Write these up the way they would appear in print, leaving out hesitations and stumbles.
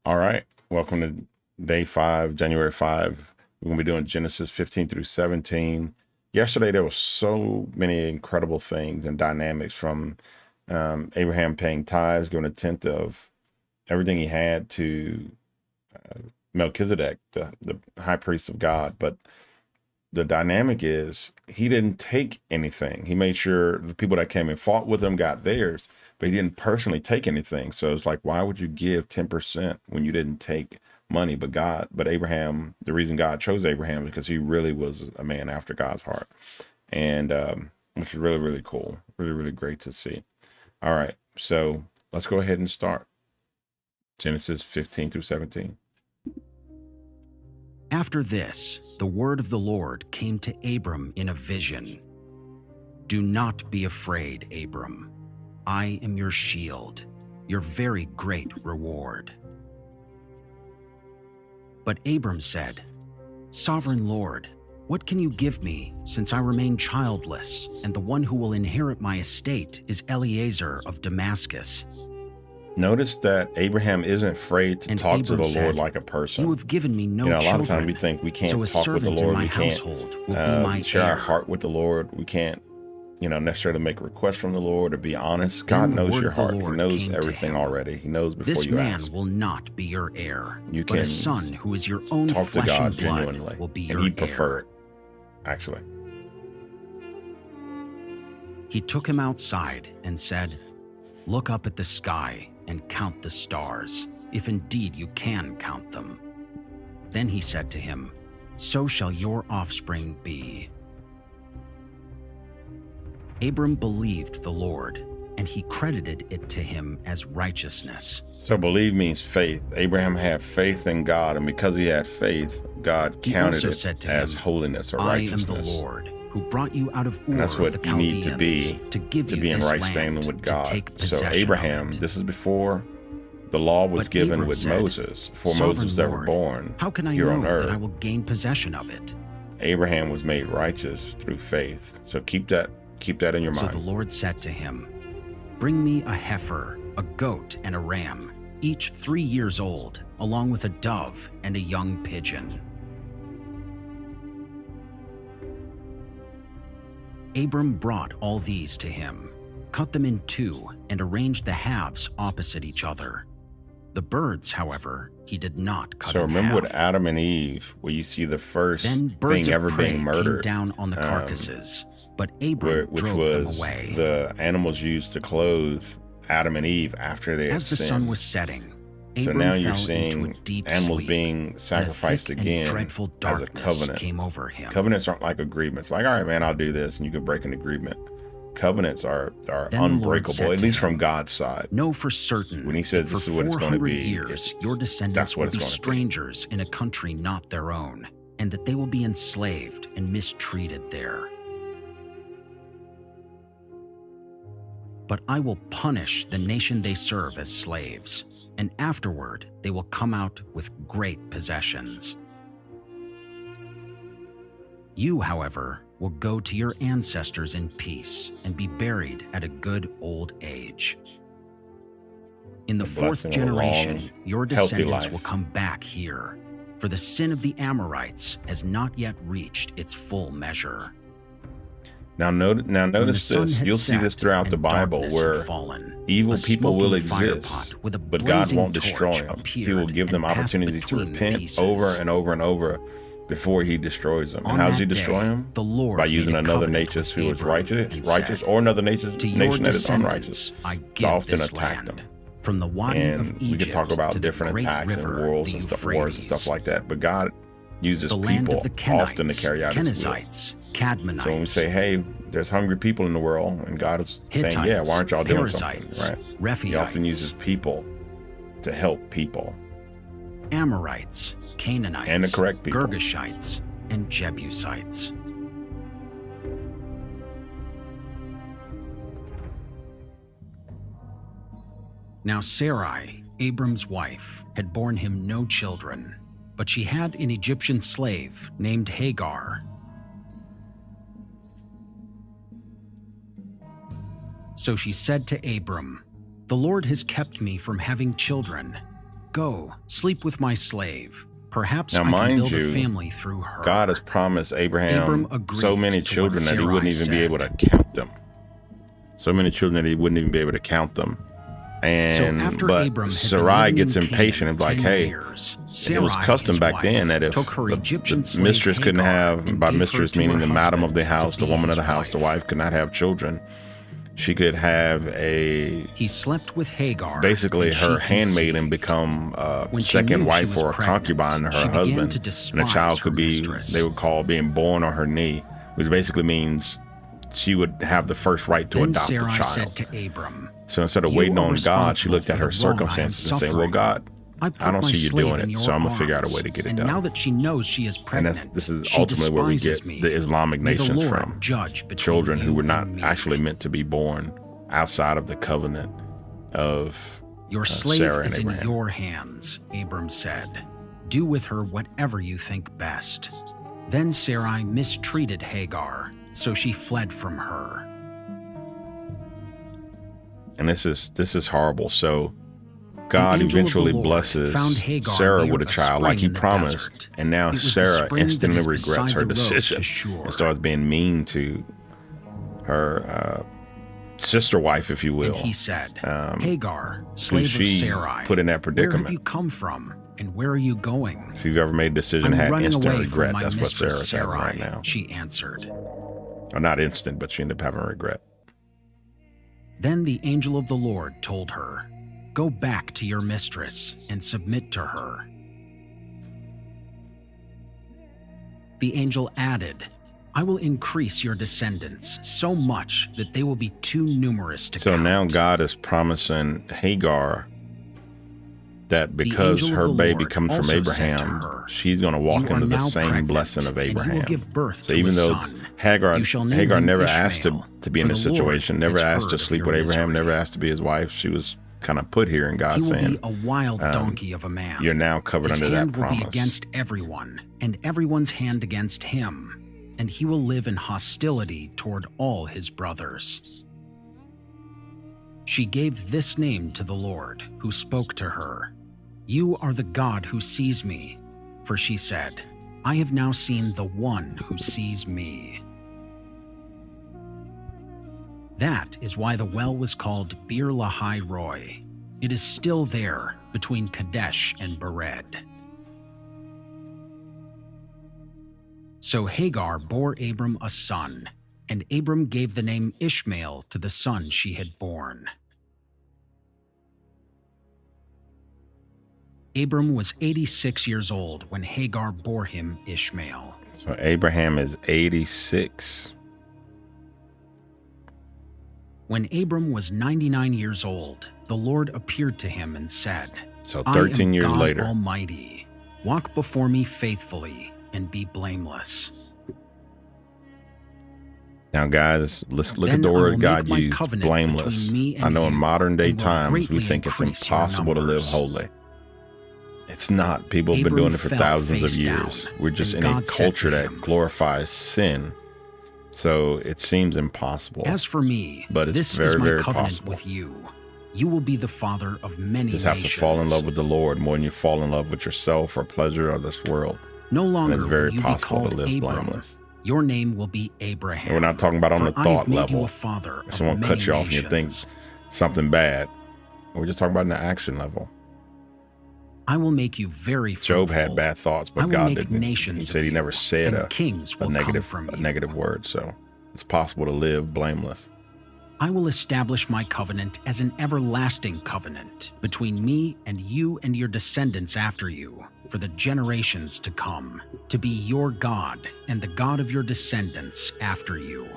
All right. Welcome to day 5, January 5. We're going to be doing Genesis 15 through 17. Yesterday, there were so many incredible things and dynamics from Abraham paying tithes, giving a tenth of everything he had to Melchizedek, the high priest of God. But the dynamic is he didn't take anything. He made sure the people that came and fought with him got theirs, but he didn't personally take anything. So it's like, why would you give 10% when you didn't take money? But Abraham, the reason God chose Abraham is because he really was a man after God's heart. And which is really, really cool. Really, really great to see. All right. So let's go ahead and start. Genesis 15 through 17. After this, the word of the Lord came to Abram in a vision. Do not be afraid, Abram. I am your shield, your very great reward. But Abram said, Sovereign Lord, what can you give me, since I remain childless, and the one who will inherit my estate is Eliezer of Damascus? Notice that Abraham isn't afraid to talk to the Lord like a person. You have given me no a lot children, of times we think we can't so talk with the Lord. We can't share heir. our heart with the Lord. We can't, necessarily make requests from the Lord or be honest. God knows your heart. He knows everything already. He knows before you ask. This man will not be your heir, you but a son who is your own flesh and blood will be your heir. He'd prefer it, actually. He took him outside and said, Look up at the sky and count the stars, if indeed you can count them. Then he said to him, So shall your offspring be. Abram believed the Lord, and he credited it to him as righteousness. So believe means faith. Abraham had faith in God, and because he had faith, God counted it as holiness or righteousness. I am the Lord who brought you out of Ur and that's what of the you need to be give you in right standing with God. So Abraham, this is before the law was given with Moses, before Moses was ever born. How can I know that I will gain possession of it? Abraham was made righteous through faith. So keep that in your mind. So the Lord said to him, Bring me a heifer, a goat, and a ram, each 3 years old, along with a dove and a young pigeon. Abram brought all these to him, cut them in two, and arranged the halves opposite each other. The birds, however, he did not cut in half. So remember with Adam and Eve, where you see the first thing ever being murdered, came down on the carcasses, but Abram drove them away. The animals used to clothe Adam and Eve after they had As the sinned. sun was setting, so Abram now you're fell seeing into a deep animals sleep, being sacrificed and again dreadful as a darkness covenant. Came over him. Covenants aren't like agreements. Like, all right, man, I'll do this, and you can break an agreement. Covenants are Then unbreakable, at least from God's side. Know for certain, when he says this is what it's going to be, years, your descendants will be strangers in a country not their own, and that they will be enslaved and mistreated there. But I will punish the nation they serve as slaves, and afterward they will come out with great possessions. You, however, will go to your ancestors in peace and be buried at a good old age. In the fourth generation, your descendants will come back here, for the sin of the Amorites has not yet reached its full measure. Now notice this. You'll see this throughout the Bible where evil people will exist, but God won't destroy them. He will give them opportunities to repent over and over and over before he destroys them. And how does he destroy them? By using another nation who is righteous, or another nation that is unrighteous to often attack them. From the Wadi of Egypt, we could talk about different attacks and wars and stuff like that. But God uses people often to carry out his will. Cadmonites, so when we say, hey, there's hungry people in the world, and God is saying, yeah, why aren't y'all doing something? Right? He often uses people to help people. Amorites, Canaanites, and the correct people. Girgashites, and Jebusites. Now Sarai, Abram's wife, had borne him no children, but she had an Egyptian slave named Hagar. So she said to Abram, The Lord has kept me from having children. Go, sleep with my slave. Perhaps Now, I can mind build you, a family through her." God has promised Abraham Abram so many agreed to what children that he wouldn't Sarai even be able to count them. So many children that he wouldn't even be able to count them. But Abram had Sarai been gets living in impatient and like, 10 hey, years, it was Sarai, custom his back then that if took her Egyptian the slave mistress couldn't Hagar have, and by gave her mistress to meaning her the madam of the husband house, to the be woman of his the house, the wife could not have children. She could have He slept with Hagar, basically and she her handmaid and conceived. become a When she second knew she wife was or a pregnant, concubine to she her began husband. to And the despise child her could be, mistress. they would call being born on her knee, which basically means she would have the first right to Then adopt the Sarai child. said to Abram, So instead of "You waiting are on God, she responsible looked at for her the wrong I am circumstances and said, well, suffering. God, I I don't my see you slave doing in it, your so I'm going to figure out a arms, way to get it and done. now that she knows she is And pregnant, this is she ultimately where we despises get me. the Islamic May the nations Lord from. judge between Children who you were not and me. actually meant to be born outside of the covenant of Your slave Sarah and is in Abraham. your hands, Abram said. Do with her whatever you think best. Then Sarai mistreated Hagar, so she fled from her. And this is horrible. So God angel of the eventually Lord blesses found Hagar Sarah near with a a child spring like he in the promised. desert. And now It was the Sarah spring that instantly is regrets beside her the road decision to Shur. and starts being mean to her sister wife, if you will. And he said, Hagar, who slave of she Sarai, put in that where predicament. have you come from, and where are you going? If you've ever made a decision I'm and had running instant away regret, from my that's what mistress Sarah's having Sarai, right now. she answered. Or not instant, but she ended up having regret. Then the angel of the Lord told her, Go back to your mistress and submit to her. The angel added, I will increase your descendants so much that they will be too numerous to count. So now God is promising Hagar that because her baby comes from Abraham, she's going to walk into the same blessing of Abraham. And you will give birth so to even a though son. Hagar never asked to be in this situation, never has asked to heard of sleep your with Abraham, misery. never asked to be his wife, she was kind of put here, and God He will saying, be a wild donkey of a man. you're now covered His under that hand will promise. be against everyone, and everyone's hand against him, and he will live in hostility toward all his brothers. She gave this name to the Lord, who spoke to her, You are the God who sees me. For she said, I have now seen the one who sees me. That is why the well was called Bir Lahai Roi. It is still there between Kadesh and Bered. So Hagar bore Abram a son, and Abram gave the name Ishmael to the son she had born. Abram was 86 years old when Hagar bore him Ishmael. So Abraham is 86. When Abram was 99 years old, the Lord appeared to him and said, So 13 years I am God later. Almighty. Walk before me faithfully and be blameless. Now, guys, let's look Then at the I word will God make my used, covenant blameless. between me and I know in you, modern day and will times we greatly think it's increase your impossible to live numbers. holy. It's not. People have been Abram doing it for fell thousands of face years. down, We're just and in a God said culture to that him, glorifies sin. So it seems impossible. As for me, But it's this very, is my very covenant possible. with you. You will be the father of many You just have nations. to fall in love with the Lord more than you fall in love with yourself or pleasure or this world. No And longer it's very will you be possible called to live Abram. blameless. Your name will be Abraham. And we're not talking about on for the I have thought made level. You a father If of someone many cuts you off and you think nations. something bad, we're just talking about in the action level. I will make you very fruitful. Job had bad thoughts, I but will God make didn't. nations He of said he you, never said and kings will come from a you. negative word. So it's possible to live blameless. I will establish my covenant as an everlasting covenant between me and you and your descendants after you for the generations to come, to be your God and the God of your descendants after you.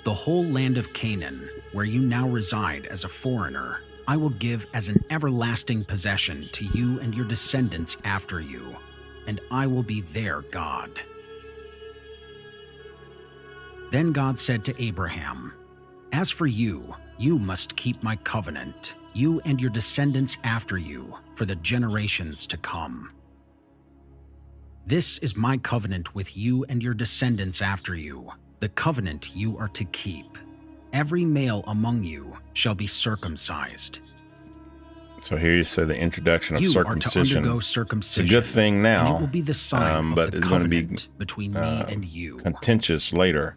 The whole land of Canaan, where you now reside as a foreigner, I will give as an everlasting possession to you and your descendants after you, and I will be their God. Then God said to Abraham, As for you, you must keep my covenant, you and your descendants after you, for the generations to come. This is my covenant with you and your descendants after you, the covenant you are to keep. Every male among you shall be circumcised. So here you say the introduction of You are to circumcision. undergo It's a circumcision. good thing now, and it will be the sign of but the it's going to be covenant between me and you. contentious later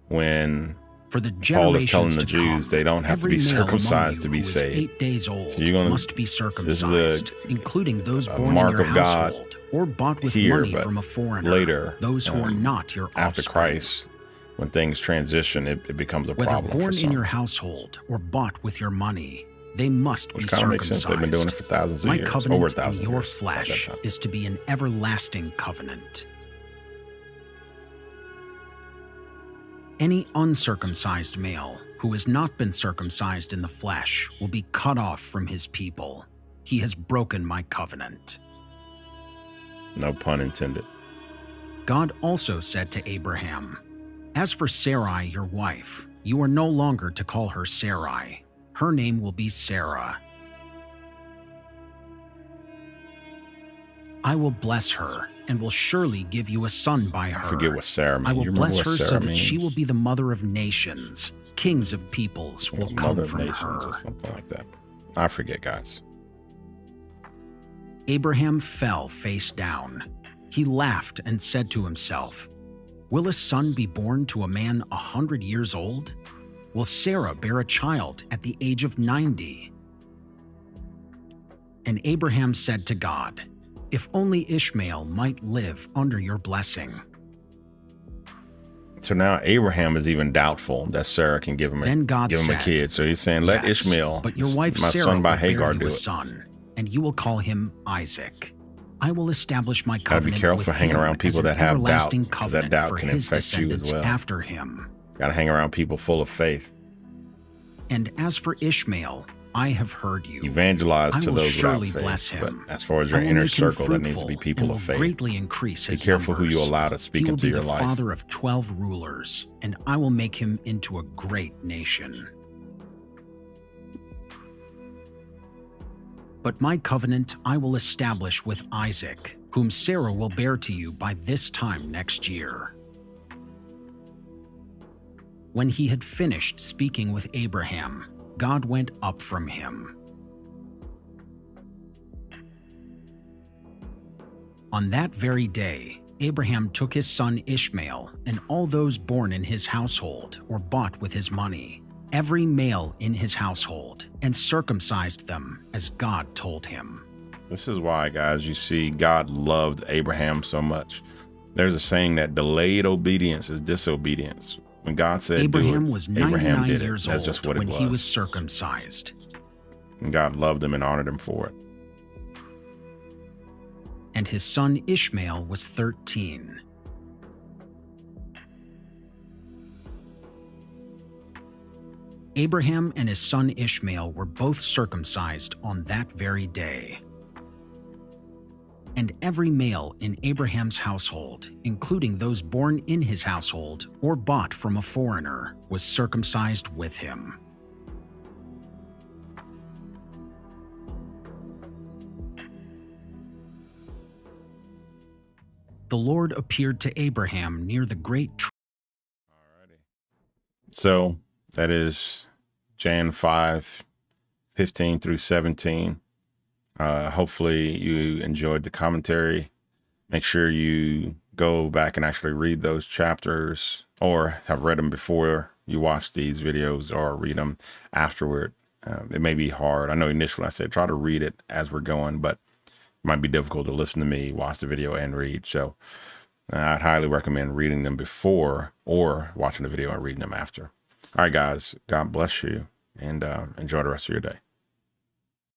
when For the Paul is telling generations the to Jews come, they don't have to be every male among circumcised you to be who is saved. 8 days old So you're gonna, must be this circumcised, is including those a born in mark your of God household or bought with here, money but from a foreigner, later, those who are not your after offspring. Christ, when things transition, it becomes a Whether problem for born some. in your household or bought with your money, they must be Which kind of makes sense. circumcised. They've been doing it for thousands of My years, over covenant 1,000 in your years by flesh that time. is to be an everlasting covenant. Any uncircumcised male who has not been circumcised in the flesh will be cut off from his people. He has broken my covenant. No pun intended. God also said to Abraham, "As for Sarai, your wife, you are no longer to call her Sarai. Her name will be Sarah. I will bless her and will surely give you a son by her. I forget what Sarah means. I will You bless remember her what so Sarah that she means? will be the mother of nations. Kings of peoples will come Mother of from nations her." or something like that. I forget, guys. Abraham fell face down. He laughed and said to himself, "Will a son be born to a man 100 years old? Will Sarah bear a child at the age of 90? And Abraham said to God, "If only Ishmael might live under your blessing." So now Abraham is even doubtful that Sarah can give him Then God a said, kid. So he's saying, let "Yes, Ishmael, but your wife my Sarah son by will bear Hagar, you do a it. son, and you will call him Isaac. I will establish my Gotta covenant be careful with for hanging him around as people an that have doubt, everlasting because that covenant doubt for can his affect you as descendants well. after him. Gotta hang around people full of faith. And as for Ishmael, I have heard you. Evangelize I to will those without surely faith. bless But him. as far as I your will inner make him circle, that needs to fruitful be and people will of faith. greatly increase Be his careful who you numbers. allow to speak He will into be your the life. father of 12 rulers, and I will make him into a great nation. But my covenant I will establish with Isaac, whom Sarah will bear to you by this time next year." When he had finished speaking with Abraham, God went up from him. On that very day, Abraham took his son Ishmael and all those born in his household or bought with his money, every male in his household, and circumcised them as God told him. This is why, guys, you see God loved Abraham so much. There's a saying that delayed obedience is disobedience. When God said Abraham do it, was Abraham 99 did it. years That's just old what it when was. he was circumcised. And God loved him and honored him for it. And his son Ishmael was 13. Abraham and his son Ishmael were both circumcised on that very day. And every male in Abraham's household, including those born in his household or bought from a foreigner, was circumcised with him. The Lord appeared to Abraham near the great tree. So that is Jan 5, 15 through 17. Hopefully you enjoyed the commentary. Make sure you go back and actually read those chapters, or have read them before you watch these videos, or read them afterward. It may be hard. I know initially I said try to read it as we're going, but it might be difficult to listen to me, watch the video, and read. So I'd highly recommend reading them before or watching the video and reading them after. All right, guys, God bless you, and enjoy the rest of your day.